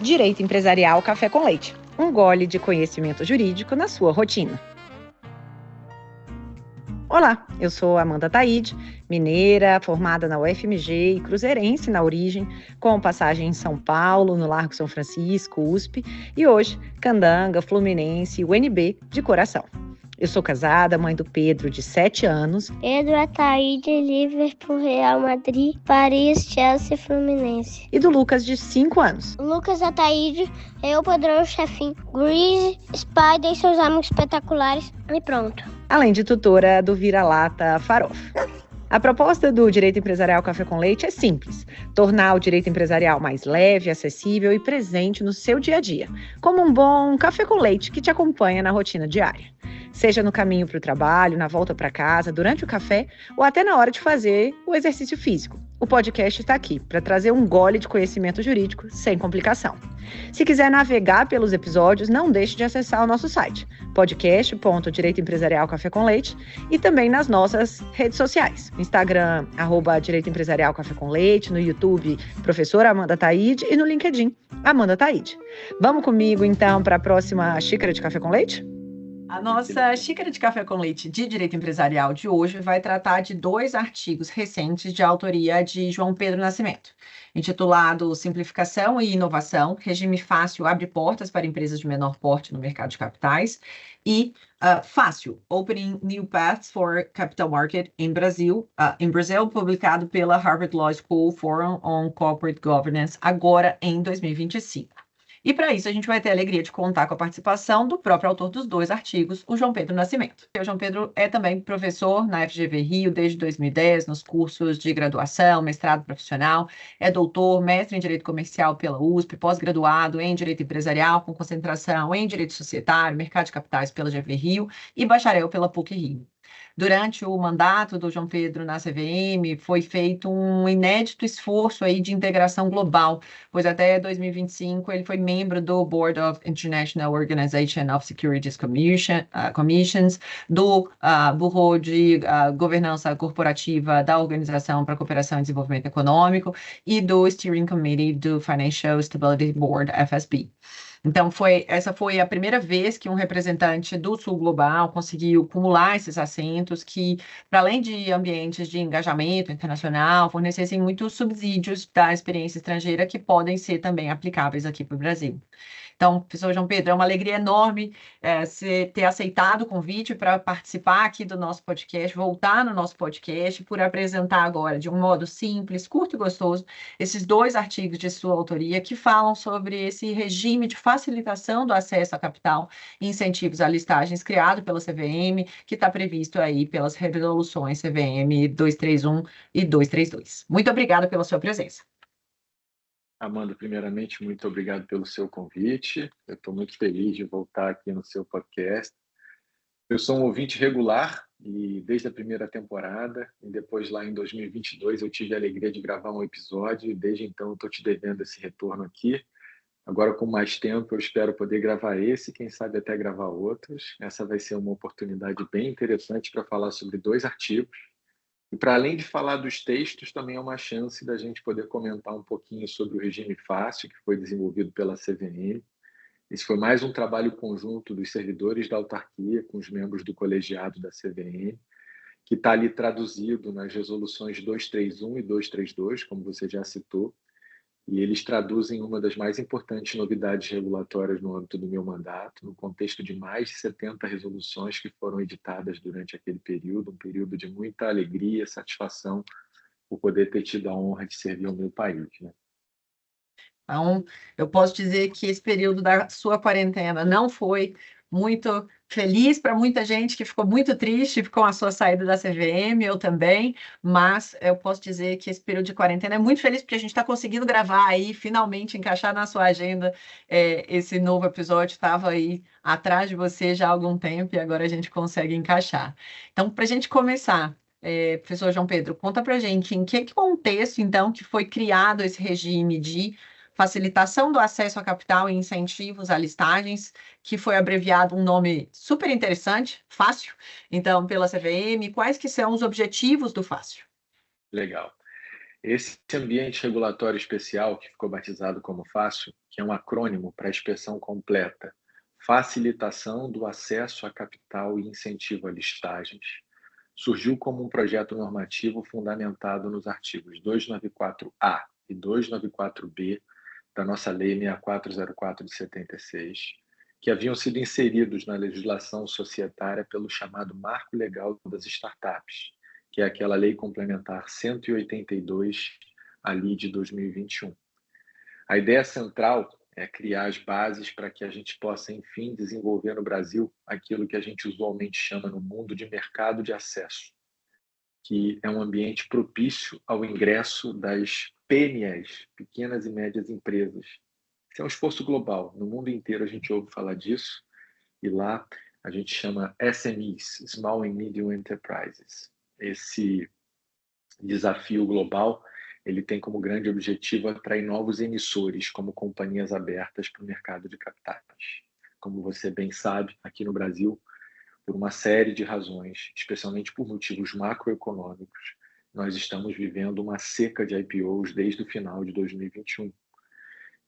Direito Empresarial Café com Leite. Um gole de conhecimento jurídico na sua rotina. Olá, eu sou Amanda Taide, mineira, formada na UFMG e cruzeirense na origem, com passagem em São Paulo, no Largo São Francisco, USP, e hoje Candanga, Fluminense e UNB de coração. Eu sou casada, mãe do Pedro, de 7 anos. Pedro Ataíde, Liverpool, Real Madrid, Paris, Chelsea, Fluminense. E do Lucas, de 5 anos. Lucas Ataíde, Eu, Padrão, Chefinho, Grease, Spider e seus amigos espetaculares. E pronto. Além de tutora do Vira-Lata Farofa. A proposta do Direito Empresarial Café com Leite é simples: tornar o direito empresarial mais leve, acessível e presente no seu dia a dia, como um bom café com leite que te acompanha na rotina diária. Seja no caminho para o trabalho, na volta para casa, durante o café ou até na hora de fazer o exercício físico. O podcast está aqui para trazer um gole de conhecimento jurídico sem complicação. Se quiser navegar pelos episódios, não deixe de acessar o nosso site, podcast.direito empresarial café com leite, e também nas nossas redes sociais, no Instagram, @Direito Empresarial Café com Leite, no YouTube, professora Amanda Taide, e no LinkedIn, Amanda Taide. Vamos comigo, então, para a próxima xícara de café com leite? A nossa xícara de café com leite de direito empresarial de hoje vai tratar de 2 artigos recentes de autoria de João Pedro Nascimento, intitulado Simplificação e Inovação, Regime Fácil abre portas para empresas de menor porte no mercado de capitais, e Fácil, Opening New Paths for Capital Market in Brazil, publicado pela Harvard Law School Forum on Corporate Governance, agora em 2025. E para isso a gente vai ter a alegria de contar com a participação do próprio autor dos 2 artigos, o João Pedro Nascimento. O João Pedro é também professor na FGV Rio desde 2010, nos cursos de graduação, mestrado profissional, é doutor, mestre em Direito Comercial pela USP, pós-graduado em Direito Empresarial, com concentração em Direito Societário, Mercado de Capitais pela GV Rio e bacharel pela PUC Rio. Durante o mandato do João Pedro na CVM, foi feito um inédito esforço aí de integração global, pois até 2025 ele foi membro do Board of International Organization of Securities Commissions, do Bureau de Governança Corporativa da Organização para a Cooperação e Desenvolvimento Econômico e do Steering Committee do Financial Stability Board, FSB. Então, essa foi a primeira vez que um representante do Sul Global conseguiu acumular esses assentos que, para além de ambientes de engajamento internacional, fornecessem muitos subsídios da experiência estrangeira que podem ser também aplicáveis aqui para o Brasil. Então, professor João Pedro, é uma alegria enorme você ter aceitado o convite para participar aqui do nosso podcast, voltar no nosso podcast, por apresentar agora, de um modo simples, curto e gostoso, esses 2 artigos de sua autoria que falam sobre esse regime de facilitação do acesso a capital e incentivos a listagens criado pela CVM, que está previsto aí pelas resoluções CVM 231 e 232. Muito obrigada pela sua presença. Amanda, primeiramente, muito obrigado pelo seu convite. Eu estou muito feliz de voltar aqui no seu podcast. Eu sou um ouvinte regular e desde a primeira temporada, e depois lá em 2022 eu tive a alegria de gravar um episódio e desde então eu estou te devendo esse retorno aqui. Agora, com mais tempo, eu espero poder gravar esse, quem sabe até gravar outros. Essa vai ser uma oportunidade bem interessante para falar sobre 2 artigos. E para além de falar dos textos, também é uma chance da gente poder comentar um pouquinho sobre o regime fácil, que foi desenvolvido pela CVM. Esse foi mais um trabalho conjunto dos servidores da autarquia com os membros do colegiado da CVM, que está ali traduzido nas resoluções 231 e 232, como você já citou, e eles traduzem uma das mais importantes novidades regulatórias no âmbito do meu mandato, no contexto de mais de 70 resoluções que foram editadas durante aquele período, um período de muita alegria, satisfação por poder ter tido a honra de servir ao meu país, né? Então, eu posso dizer que esse período da sua quarentena não foi muito feliz para muita gente que ficou muito triste com a sua saída da CVM, eu também, mas eu posso dizer que esse período de quarentena é muito feliz porque a gente está conseguindo gravar aí, finalmente encaixar na sua agenda esse novo episódio, estava aí atrás de você já há algum tempo e agora a gente consegue encaixar. Então, para a gente começar, professor João Pedro, conta para a gente em que contexto, então, que foi criado esse regime de facilitação do acesso a capital e incentivos a listagens, que foi abreviado um nome super interessante, Fácil, então, pela CVM. Quais que são os objetivos do Fácil? Legal. Esse ambiente regulatório especial, que ficou batizado como FACIO, que é um acrônimo para a expressão completa, Facilitação do Acesso a Capital e Incentivo a Listagens, surgiu como um projeto normativo fundamentado nos artigos 294-A e 294-B da nossa Lei 6404 de 76, que haviam sido inseridos na legislação societária pelo chamado Marco Legal das Startups, que é aquela Lei Complementar 182, ali de 2021. A ideia central é criar as bases para que a gente possa, enfim, desenvolver no Brasil aquilo que a gente usualmente chama no mundo de mercado de acesso, que é um ambiente propício ao ingresso das PMEs, pequenas e médias empresas. Isso é um esforço global. No mundo inteiro a gente ouve falar disso, e lá a gente chama SMEs, Small and Medium Enterprises. Esse desafio global, ele tem como grande objetivo atrair novos emissores, como companhias abertas para o mercado de capitais. Como você bem sabe, aqui no Brasil, por uma série de razões, especialmente por motivos macroeconômicos, nós estamos vivendo uma seca de IPOs desde o final de 2021.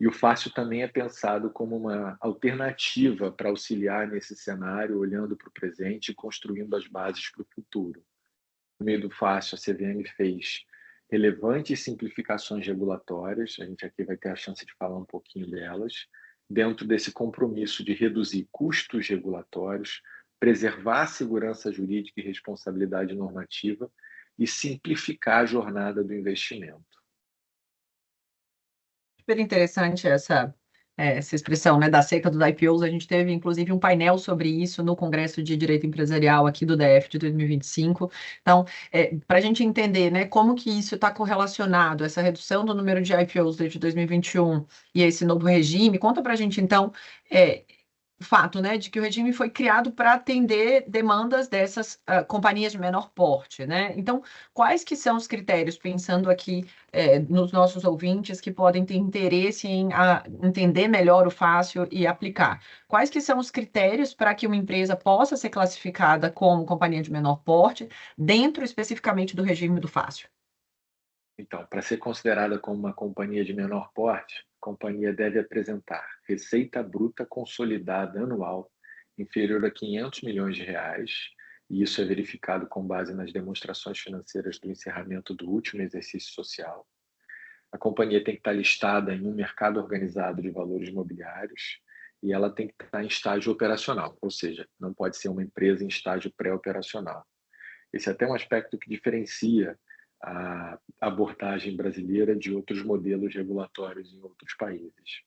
E o Fácil também é pensado como uma alternativa para auxiliar nesse cenário, olhando para o presente e construindo as bases para o futuro. No meio do Fácil, a CVM fez relevantes simplificações regulatórias, a gente aqui vai ter a chance de falar um pouquinho delas, dentro desse compromisso de reduzir custos regulatórios, preservar a segurança jurídica e responsabilidade normativa e simplificar a jornada do investimento. Super interessante essa expressão, né, da seca dos IPOs. A gente teve, inclusive, um painel sobre isso no Congresso de Direito Empresarial aqui do DF de 2025. Então, para a gente entender, né, como que isso está correlacionado, essa redução do número de IPOs desde 2021 e esse novo regime, conta para a gente, então, o fato, né, de que o regime foi criado para atender demandas dessas companhias de menor porte, né? Então, quais que são os critérios, pensando aqui nos nossos ouvintes que podem ter interesse em entender melhor o Fácil e aplicar? Quais que são os critérios para que uma empresa possa ser classificada como companhia de menor porte, dentro especificamente do regime do Fácil? Então, para ser considerada como uma companhia de menor porte, a companhia deve apresentar receita bruta consolidada anual inferior a 500 milhões de reais, e isso é verificado com base nas demonstrações financeiras do encerramento do último exercício social. A companhia tem que estar listada em um mercado organizado de valores imobiliários e ela tem que estar em estágio operacional, ou seja, não pode ser uma empresa em estágio pré-operacional. Esse é até um aspecto que diferencia a abordagem brasileira de outros modelos regulatórios em outros países.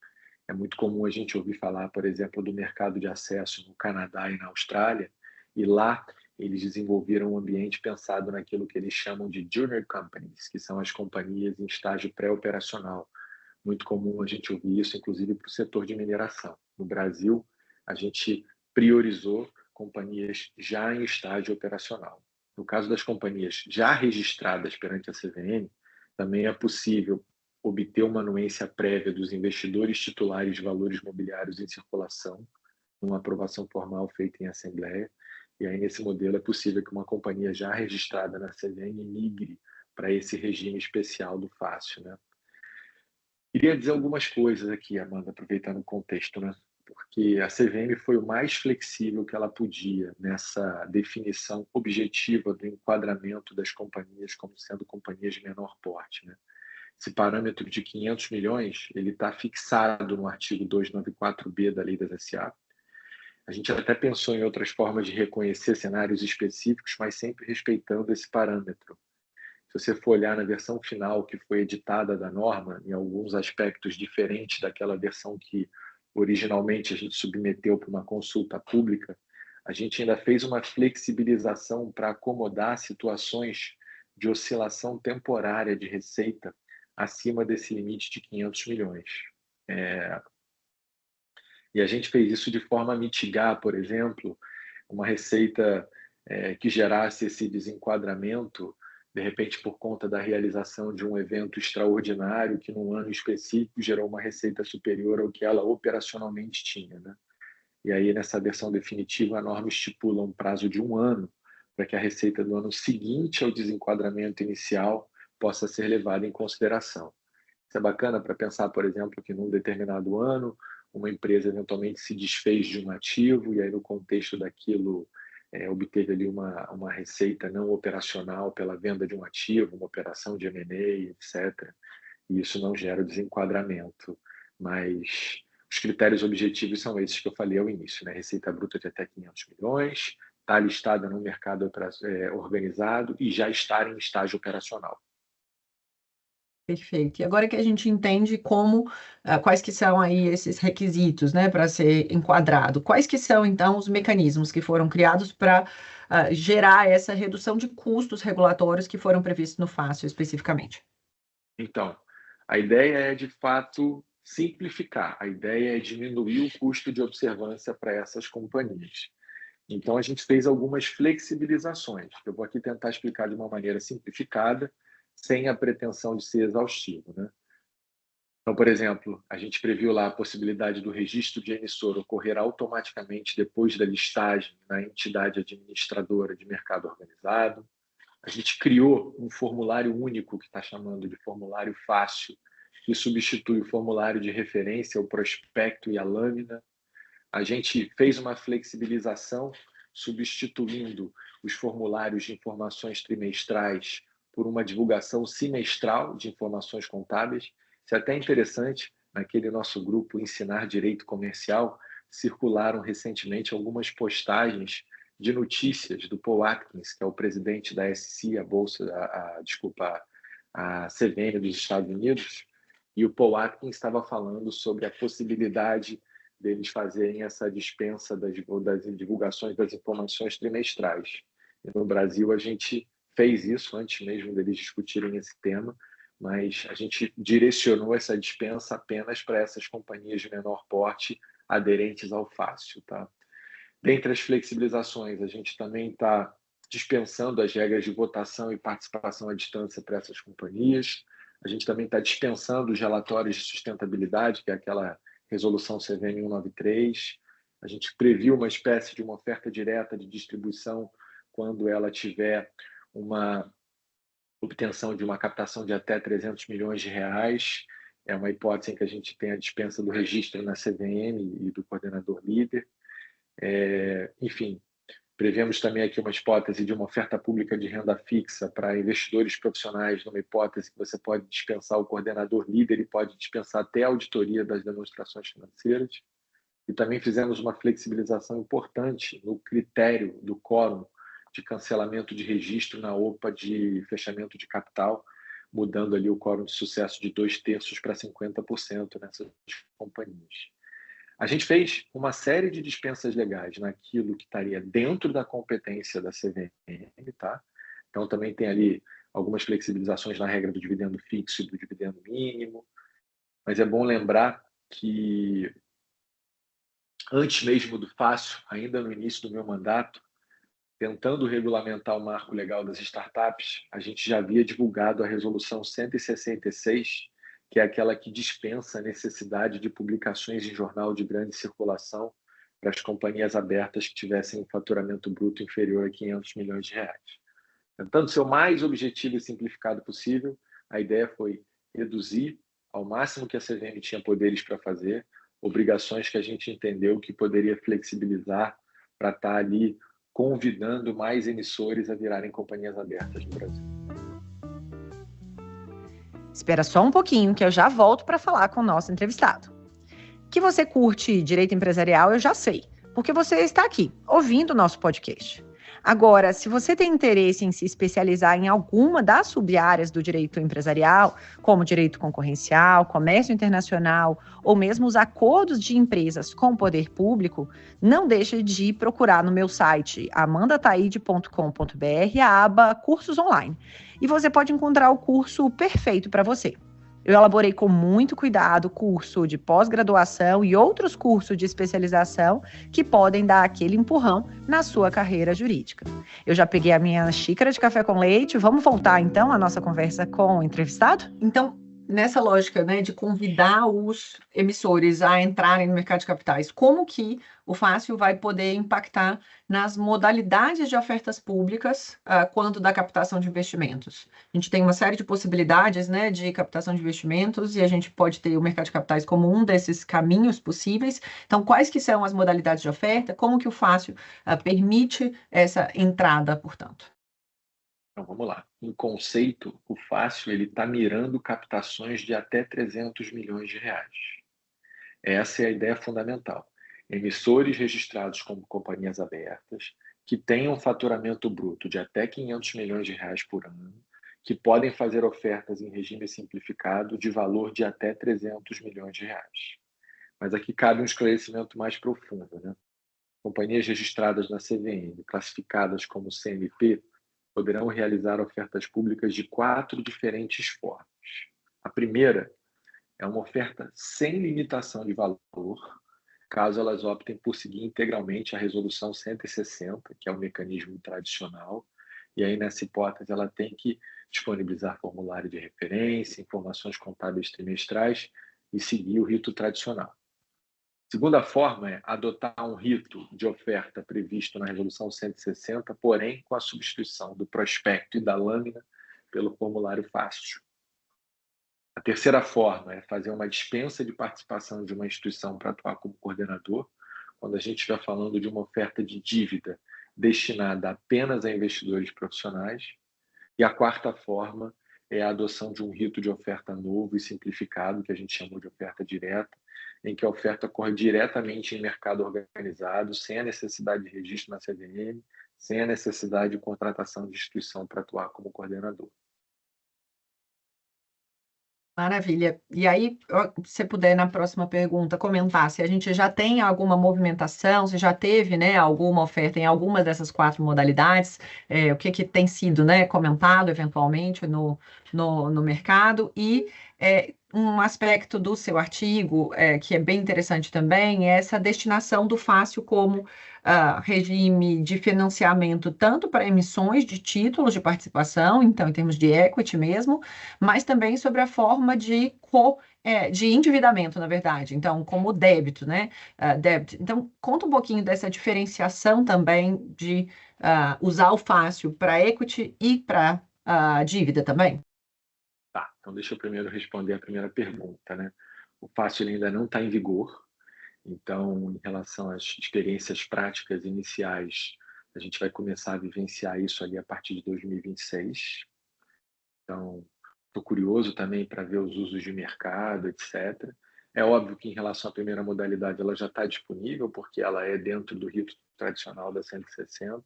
É muito comum a gente ouvir falar, por exemplo, do mercado de acesso no Canadá e na Austrália, e lá eles desenvolveram um ambiente pensado naquilo que eles chamam de junior companies, que são as companhias em estágio pré-operacional. Muito comum a gente ouvir isso, inclusive, para o setor de mineração. No Brasil, a gente priorizou companhias já em estágio operacional. No caso das companhias já registradas perante a CVM, também é possível obter uma anuência prévia dos investidores titulares de valores mobiliários em circulação, uma aprovação formal feita em assembleia, e aí nesse modelo é possível que uma companhia já registrada na CVM migre para esse regime especial do Fácil, né? Queria dizer algumas coisas aqui, Amanda, aproveitando o contexto, né? Porque a CVM foi o mais flexível que ela podia nessa definição objetiva do enquadramento das companhias como sendo companhias de menor porte, né? Esse parâmetro de 500 milhões, ele está fixado no artigo 294B da Lei das SA. A gente até pensou em outras formas de reconhecer cenários específicos, mas sempre respeitando esse parâmetro. Se você for olhar na versão final que foi editada da norma, em alguns aspectos diferentes daquela versão que originalmente a gente submeteu para uma consulta pública, a gente ainda fez uma flexibilização para acomodar situações de oscilação temporária de receita acima desse limite de 500 milhões. E a gente fez isso de forma a mitigar, por exemplo, uma receita que gerasse esse desenquadramento, de repente por conta da realização de um evento extraordinário que num ano específico gerou uma receita superior ao que ela operacionalmente tinha, né? E aí nessa versão definitiva a norma estipula um prazo de 1 ano para que a receita do ano seguinte ao desenquadramento inicial possa ser levado em consideração. Isso é bacana para pensar, por exemplo, que num determinado ano, uma empresa eventualmente se desfez de um ativo e aí no contexto daquilo obteve ali uma receita não operacional pela venda de um ativo, uma operação de M&A, etc. E isso não gera desenquadramento. Mas os critérios objetivos são esses que eu falei ao início, né? Receita bruta de até 500 milhões, estar listada no mercado organizado e já estar em estágio operacional. Perfeito. E agora que a gente entende quais que são aí esses requisitos, né, para ser enquadrado, quais que são, então, os mecanismos que foram criados para gerar essa redução de custos regulatórios que foram previstos no FASO especificamente? Então, a ideia é, de fato, simplificar. A ideia é diminuir o custo de observância para essas companhias. Então, a gente fez algumas flexibilizações, que eu vou aqui tentar explicar de uma maneira simplificada, sem a pretensão de ser exaustivo, né? Então, por exemplo, a gente previu lá a possibilidade do registro de emissor ocorrer automaticamente depois da listagem na entidade administradora de mercado organizado. A gente criou um formulário único, que está chamando de formulário fácil, que substitui o formulário de referência, o prospecto e a lâmina. A gente fez uma flexibilização, substituindo os formulários de informações trimestrais por uma divulgação semestral de informações contábeis. Isso é até interessante, naquele nosso grupo Ensinar Direito Comercial, circularam recentemente algumas postagens de notícias do Paul Atkins, que é o presidente da SEC, a CVM dos Estados Unidos, e o Paul Atkins estava falando sobre a possibilidade deles fazerem essa dispensa das divulgações das informações trimestrais. E no Brasil, a gente fez isso antes mesmo deles discutirem esse tema, mas a gente direcionou essa dispensa apenas para essas companhias de menor porte aderentes ao fácil, tá? Dentre as flexibilizações, a gente também está dispensando as regras de votação e participação à distância para essas companhias. A gente também está dispensando os relatórios de sustentabilidade, que é aquela resolução CVM 193. A gente previu uma espécie de uma oferta direta de distribuição quando ela tiver uma obtenção de uma captação de até 300 milhões de reais. É uma hipótese em que a gente tem a dispensa do registro na CVM e do coordenador líder. Enfim, prevemos também aqui uma hipótese de uma oferta pública de renda fixa para investidores profissionais, numa hipótese que você pode dispensar o coordenador líder e pode dispensar até a auditoria das demonstrações financeiras. E também fizemos uma flexibilização importante no critério do quórum de cancelamento de registro na OPA de fechamento de capital, mudando ali o quórum de sucesso de 2/3 para 50% nessas companhias. A gente fez uma série de dispensas legais naquilo que estaria dentro da competência da CVM, tá? Então, também tem ali algumas flexibilizações na regra do dividendo fixo e do dividendo mínimo, mas é bom lembrar que antes mesmo do fácil, ainda no início do meu mandato, tentando regulamentar o marco legal das startups, a gente já havia divulgado a resolução 166, que é aquela que dispensa a necessidade de publicações em jornal de grande circulação para as companhias abertas que tivessem um faturamento bruto inferior a 500 milhões de reais. Tentando ser o mais objetivo e simplificado possível, a ideia foi reduzir ao máximo que a CVM tinha poderes para fazer, obrigações que a gente entendeu que poderia flexibilizar para estar ali convidando mais emissores a virarem companhias abertas no Brasil. Espera só um pouquinho que eu já volto para falar com o nosso entrevistado. Que você curte direito empresarial, eu já sei, porque você está aqui, ouvindo o nosso podcast. Agora, se você tem interesse em se especializar em alguma das sub-áreas do direito empresarial, como direito concorrencial, comércio internacional ou mesmo os acordos de empresas com o poder público, não deixe de procurar no meu site amandataide.com.br a aba Cursos Online. E você pode encontrar o curso perfeito para você. Eu elaborei com muito cuidado curso de pós-graduação e outros cursos de especialização que podem dar aquele empurrão na sua carreira jurídica. Eu já peguei a minha xícara de café com leite. Vamos voltar, então, à nossa conversa com o entrevistado? Então, nessa lógica, né, de convidar os emissores a entrarem no mercado de capitais, como que o Fácil vai poder impactar nas modalidades de ofertas públicas, quanto da captação de investimentos? A gente tem uma série de possibilidades, né, de captação de investimentos e a gente pode ter o mercado de capitais como um desses caminhos possíveis. Então, quais que são as modalidades de oferta? Como que o Fácil permite essa entrada, portanto? Então, vamos lá. Em conceito, o Fácil ele está mirando captações de até 300 milhões de reais. Essa é a ideia fundamental. Emissores registrados como companhias abertas, que tenham faturamento bruto de até 500 milhões de reais por ano, que podem fazer ofertas em regime simplificado de valor de até 300 milhões de reais. Mas aqui cabe um esclarecimento mais profundo, né? Companhias registradas na CVM, classificadas como CNP, poderão realizar ofertas públicas de 4 diferentes formas. A primeira é uma oferta sem limitação de valor, caso elas optem por seguir integralmente a Resolução 160, que é o mecanismo tradicional, e aí nessa hipótese ela tem que disponibilizar formulário de referência, informações contábeis trimestrais e seguir o rito tradicional. Segunda forma é adotar um rito de oferta previsto na Resolução 160, porém com a substituição do prospecto e da lâmina pelo formulário fácil. A terceira forma é fazer uma dispensa de participação de uma instituição para atuar como coordenador, quando a gente estiver falando de uma oferta de dívida destinada apenas a investidores profissionais. E a quarta forma é a adoção de um rito de oferta novo e simplificado, que a gente chamou de oferta direta, em que a oferta ocorre diretamente em mercado organizado, sem a necessidade de registro na CVM, sem a necessidade de contratação de instituição para atuar como coordenador. Maravilha. E aí, se você puder, na próxima pergunta, comentar se a gente já tem alguma movimentação, se já teve, né, alguma oferta em alguma dessas 4 modalidades, o que que tem sido, né, comentado eventualmente no mercado, e um aspecto do seu artigo, que é bem interessante também, é essa destinação do Fácil como regime de financiamento, tanto para emissões de títulos de participação, então, em termos de equity mesmo, mas também sobre a forma de endividamento, na verdade, então, como débito, né? Débito. Então, conta um pouquinho dessa diferenciação também de usar o Fácil para equity e para dívida também. Tá, então deixa eu primeiro responder a primeira pergunta, né? O Fácil ainda não está em vigor, então, em relação às experiências práticas iniciais, a gente vai começar a vivenciar isso ali a partir de 2026. Então, estou curioso também para ver os usos de mercado, etc. É óbvio que em relação à primeira modalidade ela já está disponível, porque ela é dentro do rito tradicional da 160,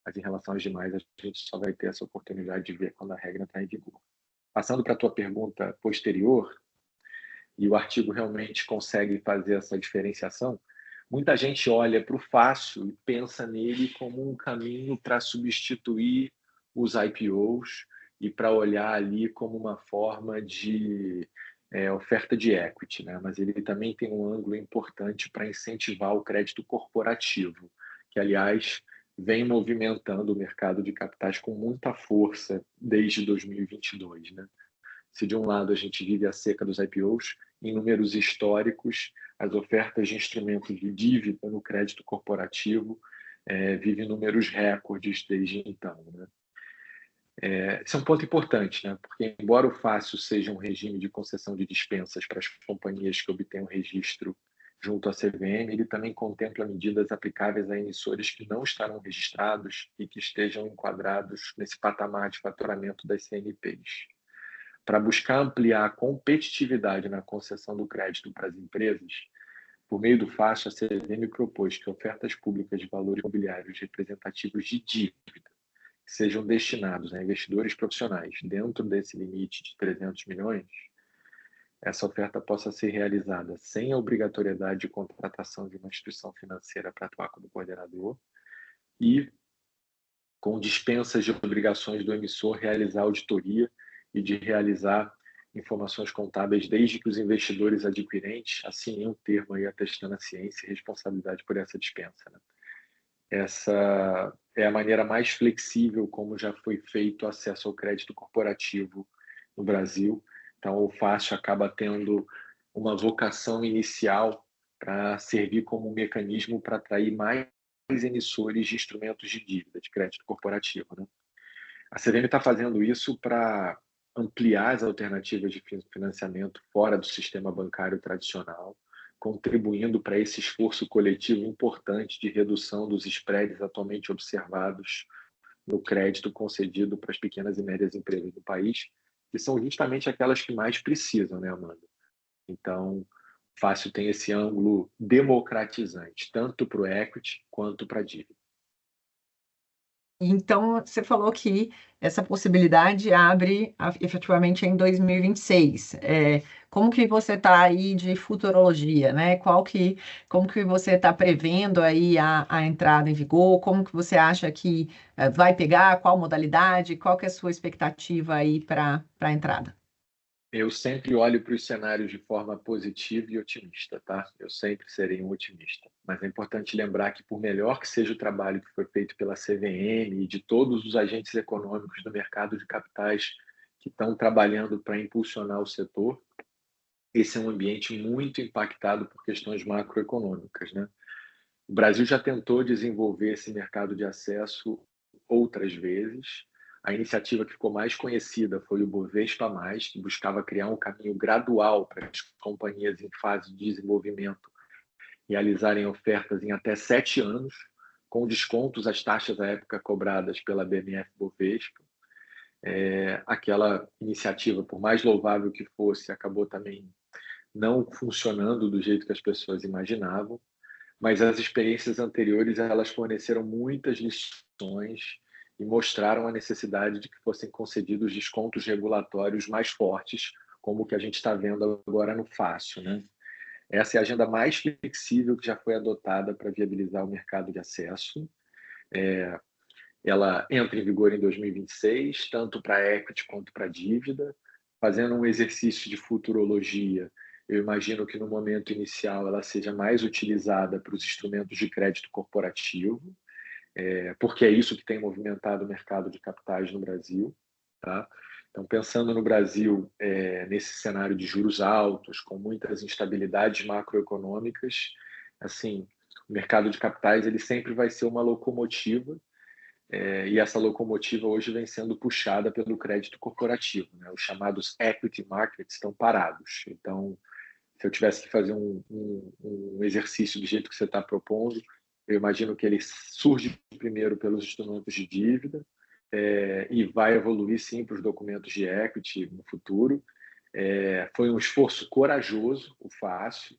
mas em relação às demais a gente só vai ter essa oportunidade de ver quando a regra está em vigor. Passando para a tua pergunta posterior, e o artigo realmente consegue fazer essa diferenciação, muita gente olha para o Fácil e pensa nele como um caminho para substituir os IPOs e para olhar ali como uma forma de oferta de equity, né? Mas ele também tem um ângulo importante para incentivar o crédito corporativo, que, aliás, vem movimentando o mercado de capitais com muita força desde 2022, né? Se de um lado a gente vive a seca dos IPOs, em números históricos, as ofertas de instrumentos de dívida no crédito corporativo vivem números recordes desde então, né? Esse é um ponto importante, né? Porque, embora o Fácil seja um regime de concessão de dispensas para as companhias que obtenham registro junto à CVM, ele também contempla medidas aplicáveis a emissores que não estarão registrados e que estejam enquadrados nesse patamar de faturamento das CNPs. Para buscar ampliar a competitividade na concessão do crédito para as empresas, por meio do Fácil, a CVM propôs que ofertas públicas de valores imobiliários representativos de dívida que sejam destinados a investidores profissionais dentro desse limite de 300 milhões, essa oferta possa ser realizada sem a obrigatoriedade de contratação de uma instituição financeira para atuar como coordenador e com dispensas de obrigações do emissor realizar auditoria e de realizar informações contábeis desde que os investidores adquirentes assinem um termo aí atestando a ciência e responsabilidade por essa dispensa, né? Essa é a maneira mais flexível como já foi feito o acesso ao crédito corporativo no Brasil Então, o fácil acaba tendo uma vocação inicial para servir como um mecanismo para atrair mais emissores de instrumentos de dívida, de crédito corporativo, né? A CVM está fazendo isso para ampliar as alternativas de financiamento fora do sistema bancário tradicional, contribuindo para esse esforço coletivo importante de redução dos spreads atualmente observados no crédito concedido para as pequenas e médias empresas do país, que são justamente aquelas que mais precisam, né, Amanda? Então, Fácil tem esse ângulo democratizante, tanto para o equity quanto para a dívida. Então, você falou que essa possibilidade abre efetivamente em 2026. Como que você está aí de futurologia, né? Como que você está prevendo aí a entrada em vigor? Como que você acha que vai pegar? Qual modalidade? Qual que é a sua expectativa aí para a entrada? Eu sempre olho para os cenários de forma positiva e otimista, tá? Eu sempre serei um otimista. Mas é importante lembrar que, por melhor que seja o trabalho que foi feito pela CVM e de todos os agentes econômicos do mercado de capitais que estão trabalhando para impulsionar o setor, esse é um ambiente muito impactado por questões macroeconômicas, né? O Brasil já tentou desenvolver esse mercado de acesso outras vezes. A iniciativa que ficou mais conhecida foi o Bovespa+, que buscava criar um caminho gradual para as companhias em fase de desenvolvimento realizarem ofertas em até 7 anos, com descontos às taxas à época cobradas pela BMF Bovespa. Aquela iniciativa, por mais louvável que fosse, acabou também não funcionando do jeito que as pessoas imaginavam. Mas as experiências anteriores elas forneceram muitas lições e mostraram a necessidade de que fossem concedidos descontos regulatórios mais fortes, como o que a gente está vendo agora no Fácil, né? Essa é a agenda mais flexível que já foi adotada para viabilizar o mercado de acesso. Ela entra em vigor em 2026, tanto para equity quanto para dívida. Fazendo um exercício de futurologia, eu imagino que no momento inicial ela seja mais utilizada para os instrumentos de crédito corporativo, porque é isso que tem movimentado o mercado de capitais no Brasil, tá? Então, pensando no Brasil, nesse cenário de juros altos, com muitas instabilidades macroeconômicas, assim, o mercado de capitais ele sempre vai ser uma locomotiva, e essa locomotiva hoje vem sendo puxada pelo crédito corporativo, né? Os chamados equity markets estão parados. Então, se eu tivesse que fazer um exercício do jeito que você está propondo, eu imagino que ele surge primeiro pelos instrumentos de dívida e vai evoluir, sim, para os documentos de equity no futuro. Foi um esforço corajoso, o Fácil.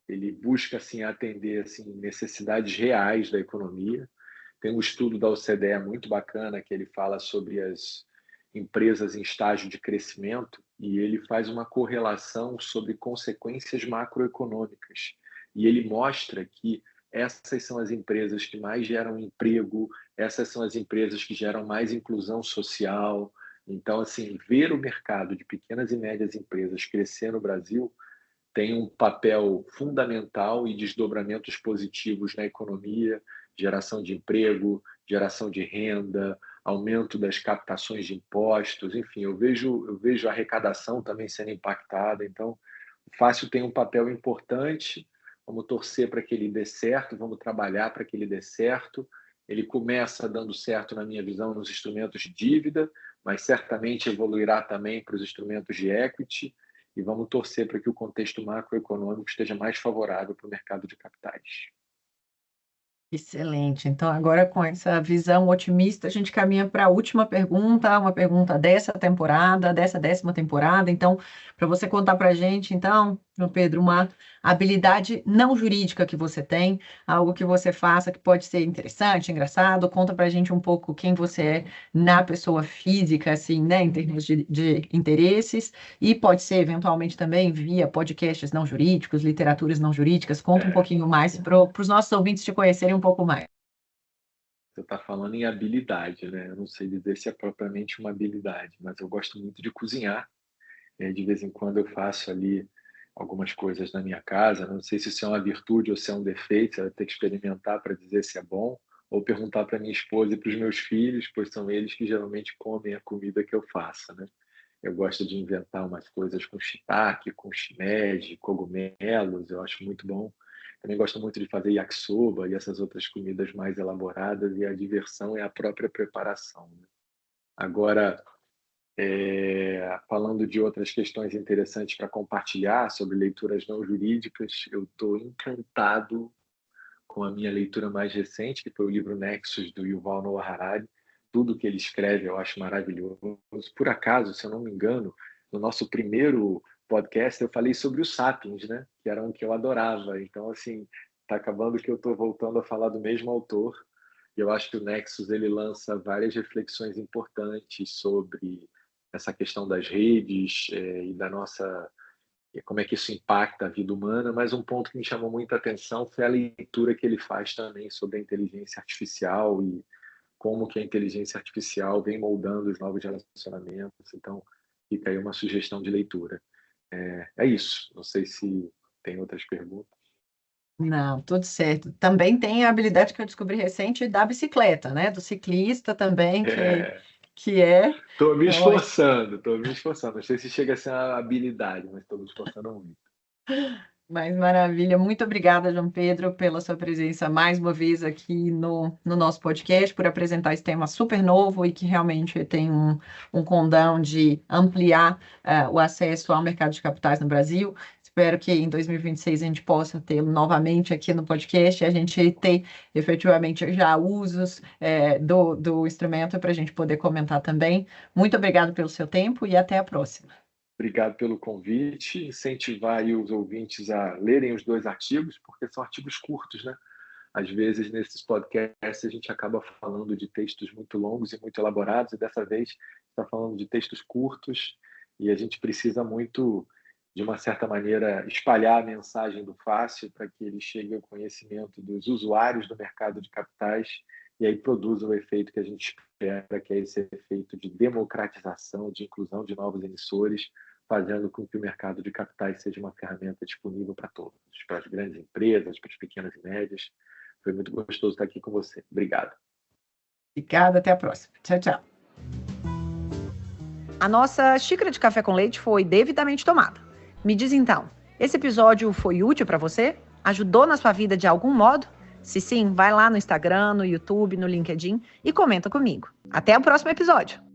Ele busca assim, atender assim, necessidades reais da economia. Tem um estudo da OCDE muito bacana que ele fala sobre as empresas em estágio de crescimento e ele faz uma correlação sobre consequências macroeconômicas. E ele mostra que essas são as empresas que mais geram emprego, essas são as empresas que geram mais inclusão social. Então, assim, ver o mercado de pequenas e médias empresas crescer no Brasil tem um papel fundamental e desdobramentos positivos na economia, geração de emprego, geração de renda, aumento das captações de impostos, enfim, eu vejo a arrecadação também sendo impactada. Então, o Fácil tem um papel importante, vamos torcer para que ele dê certo, vamos trabalhar para que ele dê certo. Ele começa dando certo, na minha visão, nos instrumentos de dívida, mas certamente evoluirá também para os instrumentos de equity, e vamos torcer para que o contexto macroeconômico esteja mais favorável para o mercado de capitais. Excelente. Então, agora com essa visão otimista, a gente caminha para a última pergunta, uma pergunta dessa temporada, dessa 10ª temporada. Então, para você contar para a gente, então, João Pedro, uma habilidade não jurídica que você tem, algo que você faça que pode ser interessante, engraçado. Conta para a gente um pouco quem você é na pessoa física, assim, né, em termos de interesses, e pode ser, eventualmente, também via podcasts não jurídicos, literaturas não jurídicas. Conta um pouquinho mais para os nossos ouvintes te conhecerem um pouco mais. Você está falando em habilidade, né? Eu não sei dizer se é propriamente uma habilidade, mas eu gosto muito de cozinhar. De vez em quando eu faço ali algumas coisas na minha casa. Não sei se isso é uma virtude ou se é um defeito, você vai ter que experimentar para dizer se é bom, ou perguntar para minha esposa e para os meus filhos, pois são eles que geralmente comem a comida que eu faço, né? Eu gosto de inventar umas coisas com shiitake, com shimeji, cogumelos, eu acho muito bom. Também gosto muito de fazer yakisoba e essas outras comidas mais elaboradas, e a diversão é a própria preparação, né? Agora, falando de outras questões interessantes para compartilhar sobre leituras não jurídicas, eu estou encantado com a minha leitura mais recente, que foi o livro Nexus, do Yuval Noah Harari. Tudo que ele escreve eu acho maravilhoso. Por acaso, se eu não me engano, no nosso primeiro podcast eu falei sobre o Sapiens, né? Que era um que eu adorava. Então, assim, está acabando que eu estou voltando a falar do mesmo autor. E eu acho que o Nexus ele lança várias reflexões importantes sobre essa questão das redes e da nossa como é que isso impacta a vida humana, mas um ponto que me chamou muita atenção foi a leitura que ele faz também sobre a inteligência artificial e como que a inteligência artificial vem moldando os novos relacionamentos. Então, fica aí uma sugestão de leitura. É isso. Não sei se tem outras perguntas. Não, tudo certo. Também tem a habilidade que eu descobri recente da bicicleta, né? Do ciclista também, que é... Estou me esforçando. Não sei se chega a ser uma habilidade, mas estou me esforçando muito. Mas maravilha. Muito obrigada, João Pedro, pela sua presença mais uma vez aqui no nosso podcast, por apresentar esse tema super novo e que realmente tem um condão de ampliar o acesso ao mercado de capitais no Brasil. Espero que em 2026 a gente possa tê-lo novamente aqui no podcast e a gente ter efetivamente já usos do instrumento para a gente poder comentar também. Muito obrigado pelo seu tempo e até a próxima. Obrigado pelo convite. Incentivar aí os ouvintes a lerem os 2 artigos, porque são artigos curtos, né? Às vezes, nesses podcasts, a gente acaba falando de textos muito longos e muito elaborados, e dessa vez está falando de textos curtos, e a gente precisa muito, de uma certa maneira, espalhar a mensagem do Fácil para que ele chegue ao conhecimento dos usuários do mercado de capitais e aí produza o efeito que a gente espera, que é esse efeito de democratização, de inclusão de novos emissores, fazendo com que o mercado de capitais seja uma ferramenta disponível para todos, para as grandes empresas, para as pequenas e médias. Foi muito gostoso estar aqui com você. Obrigado. Obrigada, até a próxima. Tchau, tchau. A nossa xícara de café com leite foi devidamente tomada. Me diz então, esse episódio foi útil para você? Ajudou na sua vida de algum modo? Se sim, vai lá no Instagram, no YouTube, no LinkedIn e comenta comigo. Até o próximo episódio!